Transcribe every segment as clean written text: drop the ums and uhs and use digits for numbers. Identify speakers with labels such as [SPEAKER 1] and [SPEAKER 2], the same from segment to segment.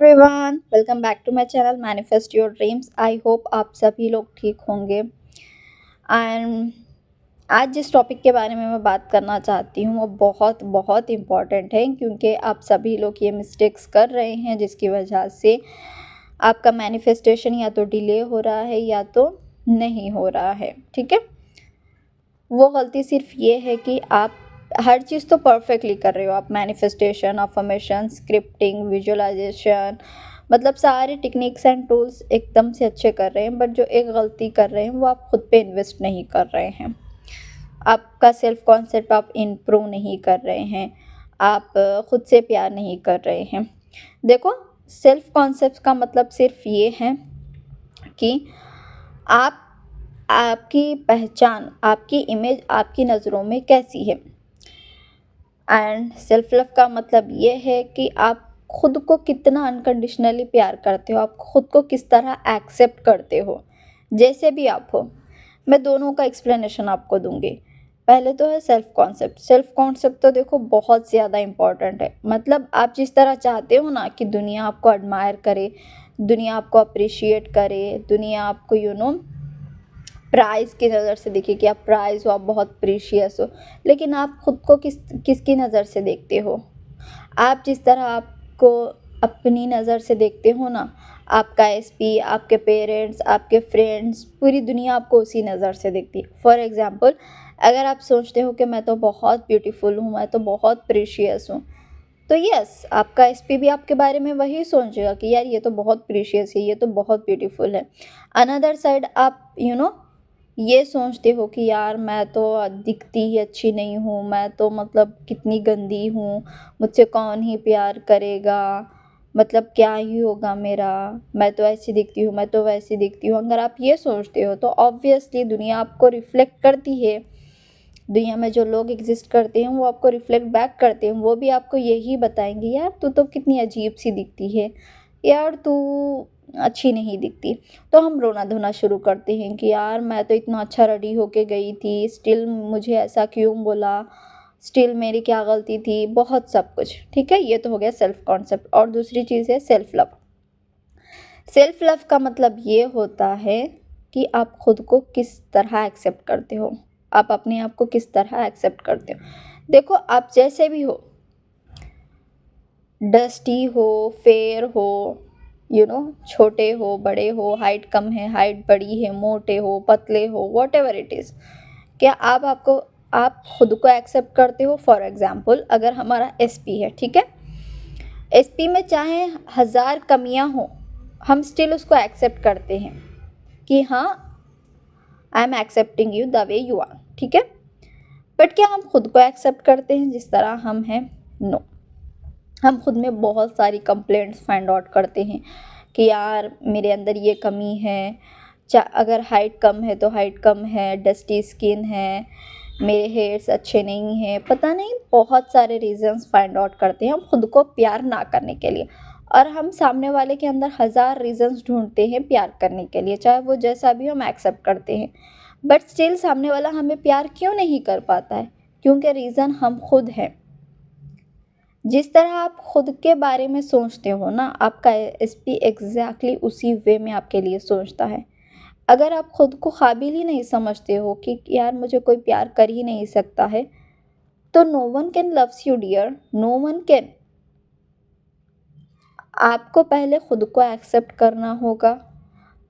[SPEAKER 1] Everyone welcome back to my channel manifest your dreams. I hope आप सभी लोग ठीक होंगे। एंड आज जिस टॉपिक के बारे में मैं बात करना चाहती हूँ वो बहुत बहुत इम्पॉर्टेंट है, क्योंकि आप सभी लोग ये मिस्टेक्स कर रहे हैं जिसकी वजह से आपका मैनिफेस्टेशन या तो डिले हो रहा है या तो नहीं हो रहा है। ठीक है, वो गलती सिर्फ ये है कि आप हर चीज़ तो परफेक्टली कर रहे हो। आप मैनिफेस्टेशन, अफर्मेशन, स्क्रिप्टिंग, विजुअलाइजेशन, मतलब सारे टेक्निक्स एंड टूल्स एकदम से अच्छे कर रहे हैं, बट जो एक गलती कर रहे हैं वो आप खुद पे इन्वेस्ट नहीं कर रहे हैं। आपका सेल्फ कॉन्सेप्ट आप इम्प्रूव नहीं कर रहे हैं। आप खुद से प्यार नहीं कर रहे हैं। देखो, सेल्फ कॉन्सेप्ट का मतलब सिर्फ ये है कि आप आपकी पहचान, आपकी इमेज आपकी नज़रों में कैसी है। एंड सेल्फ लव का मतलब ये है कि आप खुद को कितना अनकंडीशनली प्यार करते हो, आप खुद को किस तरह एक्सेप्ट करते हो जैसे भी आप हो। मैं दोनों का एक्सप्लेनेशन आपको दूंगी। पहले तो है सेल्फ कॉन्सेप्ट। सेल्फ कॉन्सेप्ट तो देखो बहुत ज़्यादा इम्पॉर्टेंट है। मतलब आप जिस तरह चाहते हो ना कि दुनिया आपको एडमायर करे, दुनिया आपको अप्रिशिएट करे, दुनिया आपको प्राइज़ की नज़र से देखिए कि आप प्राइज़ हो, आप बहुत प्रीशियस हो, लेकिन आप खुद को किसकी नज़र से देखते हो। आप जिस तरह आपको अपनी नज़र से देखते हो ना, आपका एसपी, आपके पेरेंट्स, आपके फ्रेंड्स, पूरी दुनिया आपको उसी नज़र से देखती है। फॉर एग्ज़ाम्पल, अगर आप सोचते हो कि मैं तो बहुत ब्यूटीफुल हूँ, मैं तो बहुत प्रीशियस हूँ, तो यस, आपका एसपी भी आपके बारे में वही सोचेगा कि यार ये तो बहुत प्रीशियस है, ये तो बहुत ब्यूटीफुल है। अनदर साइड आप ये सोचते हो कि यार मैं तो दिखती ही अच्छी नहीं हूँ, मैं तो मतलब कितनी गंदी हूँ, मुझसे कौन ही प्यार करेगा, मतलब क्या ही होगा मेरा, मैं तो ऐसी दिखती हूँ, मैं तो वैसी दिखती हूँ। अगर आप ये सोचते हो तो ऑब्वियसली दुनिया आपको रिफ्लेक्ट करती है। दुनिया में जो लोग एग्जिस्ट करते हैं वो आपको रिफ्लेक्ट बैक करते हैं। वो भी आपको यही बताएंगे, यार तू तो कितनी अजीब सी दिखती है, यार तू अच्छी नहीं दिखती। तो हम रोना धोना शुरू करते हैं कि यार मैं तो इतना अच्छा रेडी होके गई थी, स्टिल मुझे ऐसा क्यों बोला, स्टिल मेरी क्या गलती थी, बहुत सब कुछ। ठीक है, ये तो हो गया सेल्फ कॉन्सेप्ट। और दूसरी चीज़ है सेल्फ लव। सेल्फ लव का मतलब ये होता है कि आप खुद को किस तरह एक्सेप्ट करते हो, आप अपने आप को किस तरह एक्सेप्ट करते हो। देखो, आप जैसे भी हो, डस्टी हो, फेयर हो, छोटे हो, बड़े हो, हाइट कम है, हाइट बड़ी है, मोटे हो, पतले हो, वॉट एवर इट इज़, क्या आप खुद को एक्सेप्ट करते हो। फॉर एग्ज़ाम्पल, अगर हमारा एसपी है, ठीक है, एसपी में चाहे 1000 कमियां हो, हम स्टिल उसको एक्सेप्ट करते हैं कि हाँ, I am accepting you the way you are. ठीक है, बट क्या हम खुद को एक्सेप्ट करते हैं जिस तरह हम हैं? नो। हम खुद में बहुत सारी कंप्लेंट्स फाइंड आउट करते हैं कि यार मेरे अंदर ये कमी है। अगर हाइट कम है तो हाइट कम है, डस्टी स्किन है, मेरे हेयर्स अच्छे नहीं हैं, पता नहीं बहुत सारे रीजंस फाइंड आउट करते हैं हम खुद को प्यार ना करने के लिए। और हम सामने वाले के अंदर 1000 रीजंस ढूंढते हैं प्यार करने के लिए, चाहे वो जैसा भी हम एक्सेप्ट करते हैं, बट स्टिल सामने वाला हमें प्यार क्यों नहीं कर पाता है? क्योंकि रीज़न हम खुद हैं। जिस तरह आप खुद के बारे में सोचते हो ना, आपका एसपी एग्जैक्टली उसी वे में आपके लिए सोचता है। अगर आप खुद को काबिल ही नहीं समझते हो कि यार मुझे कोई प्यार कर ही नहीं सकता है, तो no one can loves you dear, no one can. आपको पहले खुद को एक्सेप्ट करना होगा,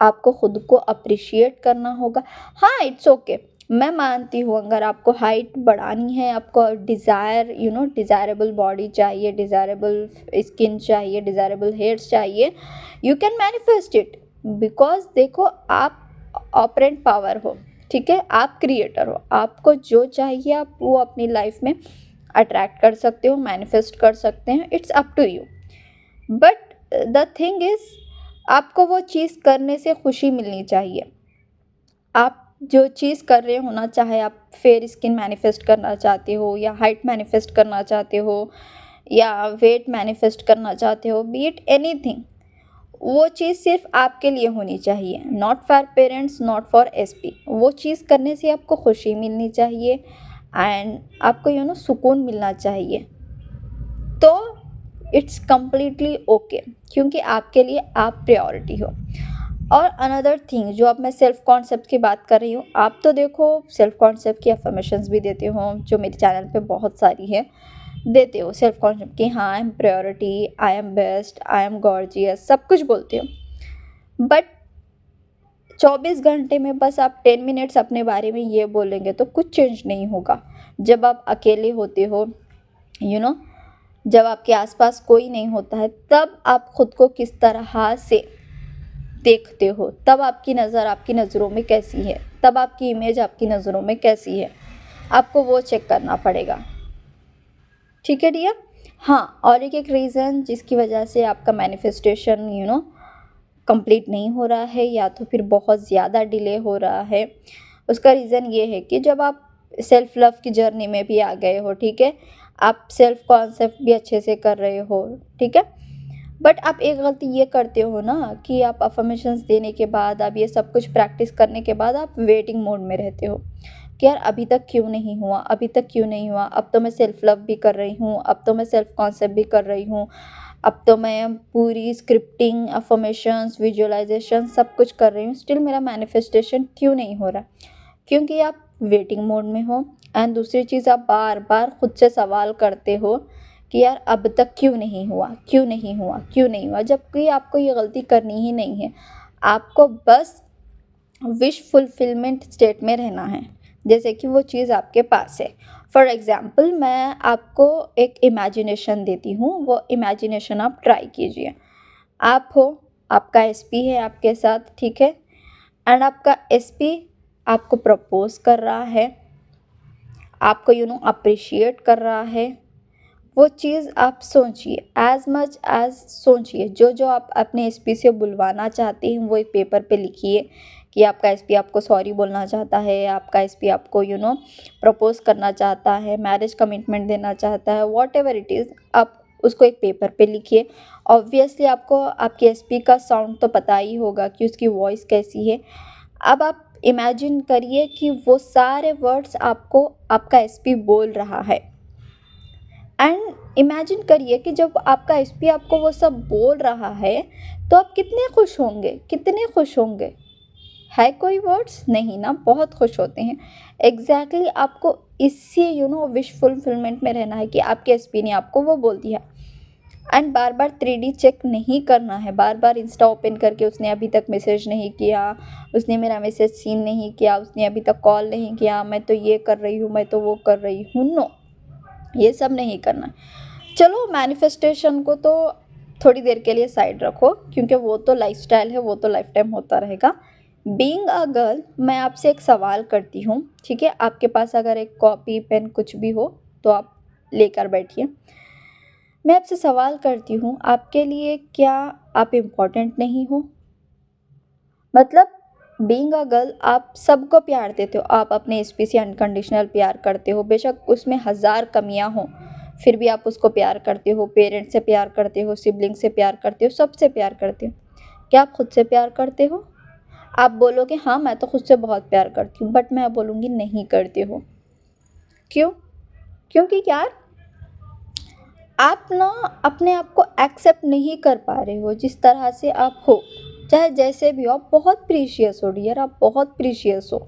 [SPEAKER 1] आपको खुद को अप्रिशिएट करना होगा। हाँ, इट्स ओके, मैं मानती हूँ अगर आपको हाइट बढ़ानी है, आपको डिज़ायरेबल बॉडी चाहिए, डिज़ायरेबल स्किन चाहिए, डिज़ायरेबल हेयर्स चाहिए, you can manifest it. Because देखो, आप ऑपरेंट पावर हो, ठीक है, आप क्रिएटर हो, आपको जो चाहिए आप वो अपनी लाइफ में अट्रैक्ट कर सकते हो, मैनिफेस्ट कर सकते हैं। It's up to you. But the thing is, आपको वो चीज़ करने से खुशी मिलनी चाहिए। आप जो चीज़ कर रहे हो ना, चाहे आप फेयर स्किन मैनिफेस्ट करना चाहते हो, या हाइट मैनिफेस्ट करना चाहते हो, या वेट मैनिफेस्ट करना चाहते हो, बी इट एनीथिंग, वो चीज़ सिर्फ आपके लिए होनी चाहिए, not for parents, not for SP. वो चीज़ करने से आपको खुशी मिलनी चाहिए एंड आपको सुकून मिलना चाहिए। तो इट्स कम्प्लीटली ओके, क्योंकि आपके लिए आप प्रायोरिटी हो। और अनदर थिंग, जो अब मैं सेल्फ कॉन्सेप्ट की बात कर रही हूँ, आप तो देखो सेल्फ कॉन्सेप्ट की अफर्मेशंस भी देते हो, जो मेरे चैनल पे बहुत सारी है, देते हो सेल्फ कॉन्सेप्ट की, हाँ I M priority, I am best, I am gorgeous, सब कुछ बोलते हो। बट 24 घंटे में बस आप 10 मिनट्स अपने बारे में ये बोलेंगे तो कुछ चेंज नहीं होगा। जब आप अकेले होते हो, यू नो, जब आपके आसपास कोई नहीं होता है, तब आप खुद को किस तरह से देखते हो, तब आपकी नज़र आपकी नज़रों में कैसी है, तब आपकी इमेज आपकी नज़रों में कैसी है, आपको वो चेक करना पड़ेगा। ठीक है डियर। हाँ, और एक रीज़न जिसकी वजह से आपका मैनिफेस्टेशन कंप्लीट नहीं हो रहा है, या तो फिर बहुत ज़्यादा डिले हो रहा है, उसका रीज़न ये है कि जब आप सेल्फ लव की जर्नी में भी आ गए हो, ठीक है, आप सेल्फ कॉन्सेप्ट भी अच्छे से कर रहे हो, ठीक है, बट आप एक गलती ये करते हो ना कि आप अफर्मेशंस देने के बाद, आप ये सब कुछ प्रैक्टिस करने के बाद आप वेटिंग मोड में रहते हो कि यार अभी तक क्यों नहीं हुआ, अभी तक क्यों नहीं हुआ, अब तो मैं सेल्फ लव भी कर रही हूँ, अब तो मैं सेल्फ कॉन्सेप्ट भी कर रही हूँ, अब तो मैं पूरी स्क्रिप्टिंग, अफर्मेशंस, विजुअलाइजेशन सब कुछ कर रही हूँ, स्टिल मेरा मैनिफेस्टेशन क्यों नहीं हो रहा? क्योंकि आप वेटिंग मोड में हो। एंड दूसरी चीज़, आप बार बार खुद से सवाल करते हो कि यार अब तक क्यों नहीं हुआ, क्यों नहीं हुआ, क्यों नहीं हुआ, जबकि आपको ये गलती करनी ही नहीं है। आपको बस विश फुलफिलमेंट स्टेट में रहना है, जैसे कि वो चीज़ आपके पास है। फॉर एग्ज़ाम्पल, मैं आपको एक इमेजिनेशन देती हूँ, वो इमेजिनेशन आप ट्राई कीजिए। आप हो, आपका एसपी है आपके साथ, ठीक है, एंड आपका एसपी आपको प्रपोज कर रहा है, आपको अप्रिशिएट कर रहा है। वो चीज़ आप सोचिए, एज मच एज सोचिए, जो जो आप अपने एसपी से बुलवाना चाहते हैं वो एक पेपर पे लिखिए कि आपका एसपी आपको सॉरी बोलना चाहता है, आपका एसपी आपको प्रपोज करना चाहता है, मैरिज कमिटमेंट देना चाहता है, वॉट एवर इट इज़, आप उसको एक पेपर पे लिखिए। ऑब्वियसली आपको आपके एसपी का साउंड तो पता ही होगा कि उसकी वॉइस कैसी है। अब आप इमेजिन करिए कि वो सारे वर्ड्स आपको आपका एसपी बोल रहा है, एंड इमेजिन करिए कि जब आपका एसपी आपको वो सब बोल रहा है तो आप कितने खुश होंगे, कितने खुश होंगे। है कोई वर्ड्स? नहीं ना, बहुत खुश होते हैं। एग्जैक्टली आपको इसी विश फुलफिलमेंट में रहना है कि आपके एसपी ने आपको वो बोल दिया। And bar bar 3D check नहीं करना है, बार बार इंस्टा ओपन करके उसने अभी तक मैसेज नहीं किया, उसने मेरा मैसेज सीन नहीं किया, उसने अभी तक कॉल नहीं किया, मैं तो ये कर रही हूँ, मैं तो वो कर रही हूँ, नो, ये सब नहीं करना। चलो मैनिफेस्टेशन को तो थोड़ी देर के लिए साइड रखो, क्योंकि वो तो लाइफस्टाइल है, वो तो लाइफ टाइम होता रहेगा। बीइंग अ गर्ल, मैं आपसे एक सवाल करती हूँ, ठीक है, आपके पास अगर एक कॉपी पेन कुछ भी हो तो आप लेकर बैठिए। मैं आपसे सवाल करती हूँ, आपके लिए क्या आप इम्पोर्टेंट नहीं हो? मतलब बीइंग अ गर्ल, आप सबको प्यार देते हो, आप अपने एसपी से अनकंडीशनल प्यार करते हो, बेशक उसमें हज़ार कमियां हों, फिर भी आप उसको प्यार करते हो, पेरेंट्स से प्यार करते हो, सिबलिंग से प्यार करते हो, सबसे प्यार करते हो। क्या आप खुद से प्यार करते हो? आप बोलोगे हाँ मैं तो खुद से बहुत प्यार करती हूँ, बट मैं बोलूँगी नहीं करते हो। क्यों? क्योंकि यार आप ना अपने आप को एक्सेप्ट नहीं कर पा रहे हो जिस तरह से आप हो, चाहे जैसे भी हो, आप बहुत प्रीशियस हो डियर, आप बहुत प्रीशियस हो।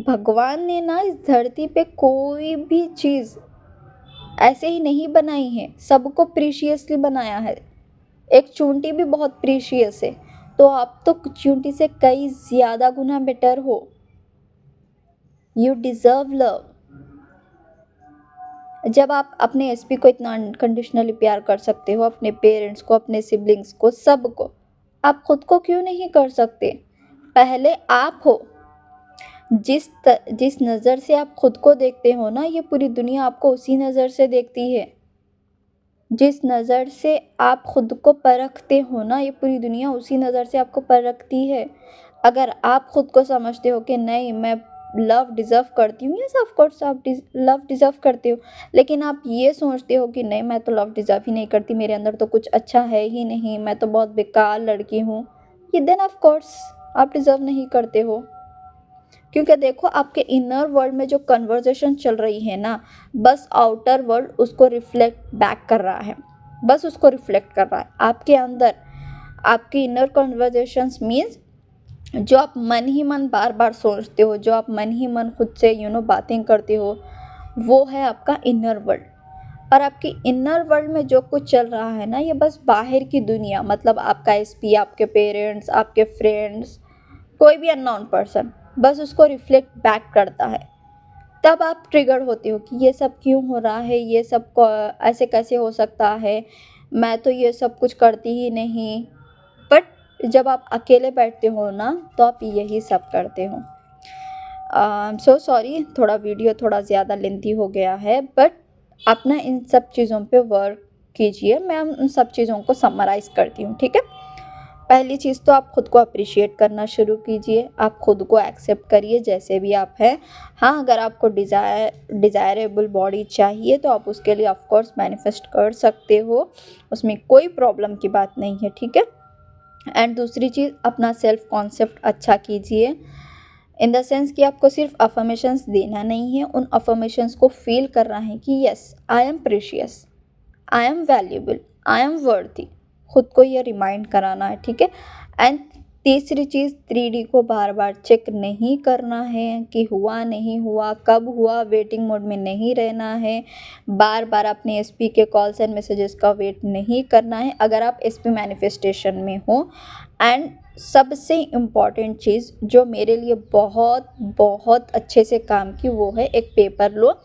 [SPEAKER 1] भगवान ने ना इस धरती पे कोई भी चीज़ ऐसे ही नहीं बनाई है, सबको प्रीशियसली बनाया है। एक चूंटी भी बहुत प्रीशियस है, तो आप तो चूंटी से कई ज़्यादा गुना बेटर हो। You deserve love. जब आप अपने एसपी को इतना अनकंडीशनली प्यार कर सकते हो, अपने पेरेंट्स को, अपने सिबलिंग्स को, सबको, आप खुद को क्यों नहीं कर सकते? पहले आप हो। जिस नज़र से आप खुद को देखते हो ना, ये पूरी दुनिया आपको उसी नज़र से देखती है। जिस नज़र से आप खुद को परखते हो ना, ये पूरी दुनिया उसी नज़र से आपको परखती है। अगर आप खुद को समझते हो कि नहीं मैं लव डिज़र्व करती हूँ, यस ऑफ कोर्स आप लव डिज़र्व करते हो, लेकिन आप ये सोचते हो कि नहीं मैं तो लव डिज़र्व ही नहीं करती, मेरे अंदर तो कुछ अच्छा है ही नहीं, मैं तो बहुत बेकार लड़की हूँ, ये देन ऑफ कोर्स आप डिज़र्व नहीं करते हो। क्योंकि देखो आपके इनर वर्ल्ड में जो कन्वर्जेशन चल रही है ना, बस आउटर वर्ल्ड उसको रिफ्लेक्ट बैक कर रहा है, बस उसको रिफ्लेक्ट कर रहा है आपके अंदर। आपकी इनर कन्वर्जेशंस मीन्स जो आप मन ही मन बार बार सोचते हो, जो आप मन ही मन खुद से बातें करते हो, वो है आपका इनर वर्ल्ड। और आपकी इनर वर्ल्ड में जो कुछ चल रहा है ना, ये बस बाहर की दुनिया, मतलब आपका एसपी, आपके पेरेंट्स, आपके फ्रेंड्स, कोई भी अननोन पर्सन बस उसको रिफ्लेक्ट बैक करता है। तब आप ट्रिगर होते हो कि ये सब क्यों हो रहा है, ये सब ऐसे कैसे हो सकता है, मैं तो ये सब कुछ करती ही नहीं। बट जब आप अकेले बैठते हो ना, तो आप यही सब करते हो। सो सॉरी, थोड़ा वीडियो थोड़ा ज़्यादा लेंथी हो गया है, बट आप ना इन सब चीज़ों पे वर्क कीजिए। मैं उन सब चीज़ों को समराइज़ करती हूँ, ठीक है। पहली चीज़ तो आप खुद को अप्रिशिएट करना शुरू कीजिए, आप खुद को एक्सेप्ट करिए जैसे भी आप हैं। हाँ, अगर आपको डिज़ायरेबल बॉडी चाहिए तो आप उसके लिए ऑफ कोर्स मैनिफेस्ट कर सकते हो, उसमें कोई प्रॉब्लम की बात नहीं है, ठीक है। एंड दूसरी चीज़, अपना सेल्फ कॉन्सेप्ट अच्छा कीजिए, इन द सेंस कि आपको सिर्फ अफर्मेशंस देना नहीं है, उन अफर्मेशंस को फील करना है कि yes I am precious, I am valuable, I am वर्दी। खुद को ये रिमाइंड कराना है, ठीक है। एंड तीसरी चीज़, 3D को बार बार चेक नहीं करना है कि हुआ नहीं हुआ, कब हुआ, वेटिंग मोड में नहीं रहना है, बार बार अपने एसपी के कॉल्स एंड मैसेजेस का वेट नहीं करना है अगर आप एसपी मैनिफेस्टेशन में हो। एंड सबसे इम्पॉर्टेंट चीज़ जो मेरे लिए बहुत बहुत अच्छे से काम की, वो है एक पेपर लो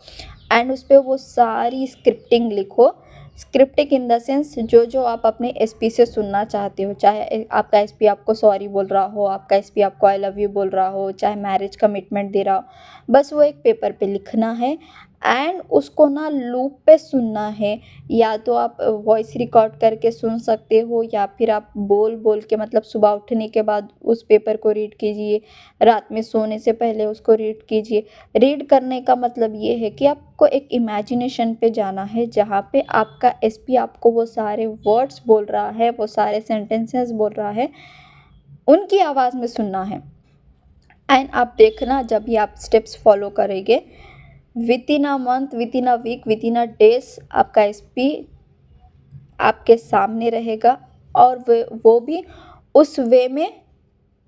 [SPEAKER 1] एंड उस पर वो सारी स्क्रिप्टिंग लिखो। स्क्रिप्टिंग इन द सेंस जो जो आप अपने एसपी से सुनना चाहते हो, चाहे आपका एसपी आपको सॉरी बोल रहा हो, आपका एसपी आपको आई लव यू बोल रहा हो, चाहे मैरिज कमिटमेंट दे रहा हो, बस वो एक पेपर पे लिखना है एंड उसको ना लूप पे सुनना है। या तो आप वॉइस रिकॉर्ड करके सुन सकते हो, या फिर आप बोल बोल के, मतलब सुबह उठने के बाद उस पेपर को रीड कीजिए, रात में सोने से पहले उसको रीड कीजिए। रीड करने का मतलब ये है कि आपको एक इमेजिनेशन पे जाना है जहाँ पे आपका एसपी आपको वो सारे वर्ड्स बोल रहा है, वो सारे सेंटेंसेस बोल रहा है, उनकी आवाज़ में सुनना है। एंड आप देखना, जब भी आप स्टेप्स फॉलो करेंगे, within a month, within a week, within a days आपका एसपी आपके सामने रहेगा। और वो भी उस वे में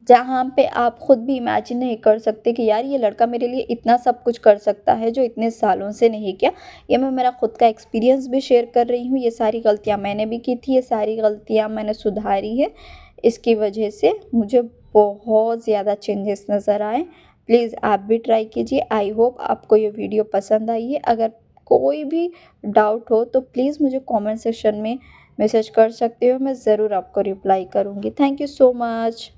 [SPEAKER 1] जहाँ पे आप खुद भी इमेजिन नहीं कर सकते कि यार ये लड़का मेरे लिए इतना सब कुछ कर सकता है जो इतने सालों से नहीं किया। ये मैं मेरा खुद का एक्सपीरियंस भी शेयर कर रही हूँ, ये सारी गलतियाँ मैंने भी की थी, ये सारी गलतियाँ मैंने सुधारी है। इसकी वजह से मुझे बहुत ज़्यादा चेंजेस नज़र आए। प्लीज़ आप भी ट्राई कीजिए। आई होप आपको ये वीडियो पसंद आई है। अगर कोई भी डाउट हो तो प्लीज़ मुझे कमेंट सेक्शन में मैसेज कर सकते हो, मैं ज़रूर आपको रिप्लाई करूँगी। Thank you so much.